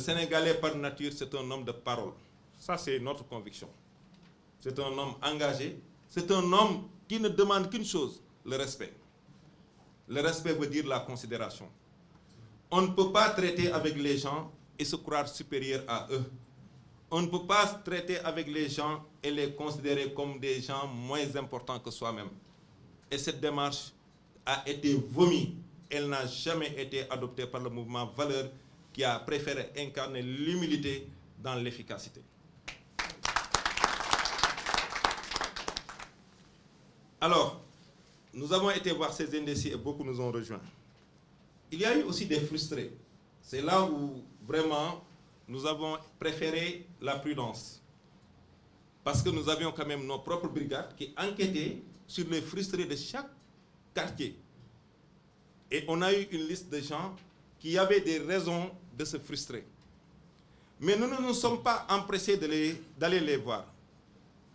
Sénégalais par nature, c'est un homme de parole. Ça, c'est notre conviction. C'est un homme engagé. C'est un homme qui ne demande qu'une chose, le respect. Le respect veut dire la considération. On ne peut pas traiter avec les gens et se croire supérieur à eux. On ne peut pas traiter avec les gens et les considérer comme des gens moins importants que soi-même. Et cette démarche a été vomi. Elle n'a jamais été adoptée par le mouvement Valeurs qui a préféré incarner l'humilité dans l'efficacité. Alors, nous avons été voir ces indécis et beaucoup nous ont rejoints. Il y a eu aussi des frustrés. C'est là où vraiment nous avons préféré la prudence. Parce que nous avions quand même nos propres brigades qui enquêtaient sur les frustrés de chaque quartier. Et on a eu une liste de gens qui avaient des raisons de se frustrer. Mais nous ne nous sommes pas empressés d'aller les voir.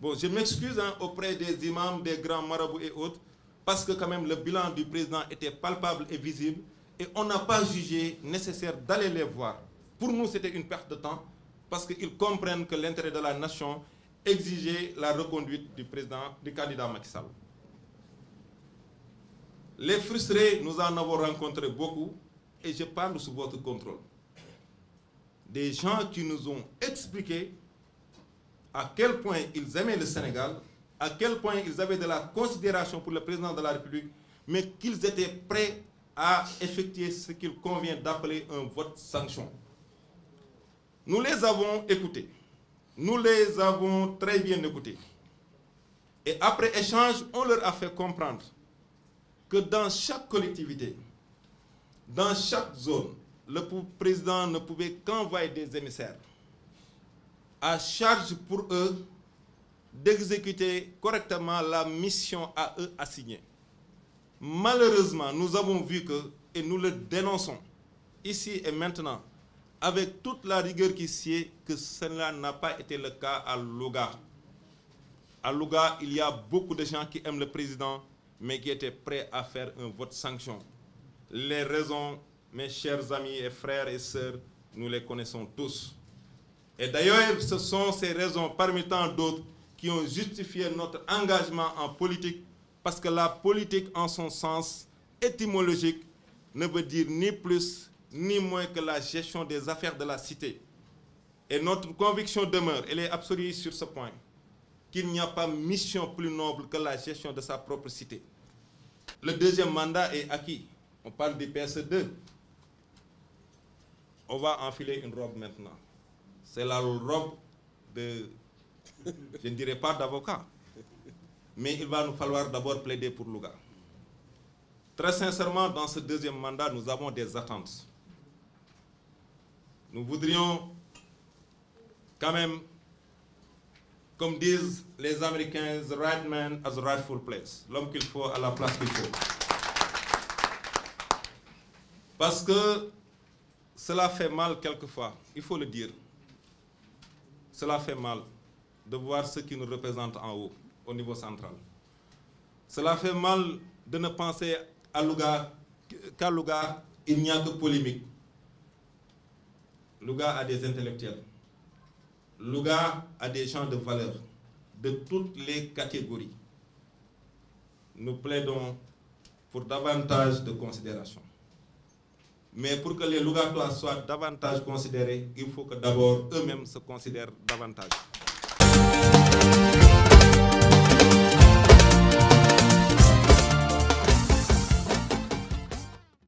Bon, je m'excuse auprès des imams, des grands marabouts et autres, parce que quand même le bilan du président était palpable et visible, et on n'a pas jugé nécessaire d'aller les voir. Pour nous, c'était une perte de temps, parce qu'ils comprennent que l'intérêt de la nation exigeait la reconduite du candidat Macky Sall. Les frustrés, nous en avons rencontré beaucoup, et je parle sous votre contrôle. Des gens qui nous ont expliqué à quel point ils aimaient le Sénégal, à quel point ils avaient de la considération pour le président de la République, mais qu'ils étaient prêts à effectuer ce qu'il convient d'appeler un vote sanction. Nous les avons écoutés. Nous les avons très bien écoutés. Et après échange, on leur a fait comprendre que dans chaque collectivité, dans chaque zone, le président ne pouvait qu'envoyer des émissaires à charge pour eux d'exécuter correctement la mission à eux assignée. Malheureusement, nous avons vu que, et nous le dénonçons, ici et maintenant, avec toute la rigueur qui sied, que cela n'a pas été le cas à Louga. À Louga, il y a beaucoup de gens qui aiment le président, mais qui étaient prêts à faire un vote sanction. Les raisons, mes chers amis et frères et sœurs, nous les connaissons tous. Et d'ailleurs, ce sont ces raisons, parmi tant d'autres, qui ont justifié notre engagement en politique, parce que la politique, en son sens étymologique, ne veut dire ni plus ni moins que la gestion des affaires de la cité. Et notre conviction demeure, elle est absolue sur ce point, qu'il n'y a pas mission plus noble que la gestion de sa propre cité. Le deuxième mandat est acquis. On parle du PS2. On va enfiler une robe maintenant. C'est la robe de, je ne dirais pas d'avocat, mais il va nous falloir d'abord plaider pour Louga. Très sincèrement, dans ce deuxième mandat, nous avons des attentes. Nous voudrions quand même, comme disent les Américains, the right man at the rightful place. L'homme qu'il faut à la place qu'il faut. Parce que cela fait mal quelquefois, il faut le dire. Cela fait mal de voir ceux qui nous représentent en haut, au niveau central. Cela fait mal de ne penser à Louga, qu'à Louga, il n'y a que polémique. Louga a des intellectuels. Louga a des gens de valeur, de toutes les catégories. Nous plaidons pour davantage de considération. Mais pour que les Lougatois soient davantage considérés, il faut que d'abord eux-mêmes se considèrent davantage.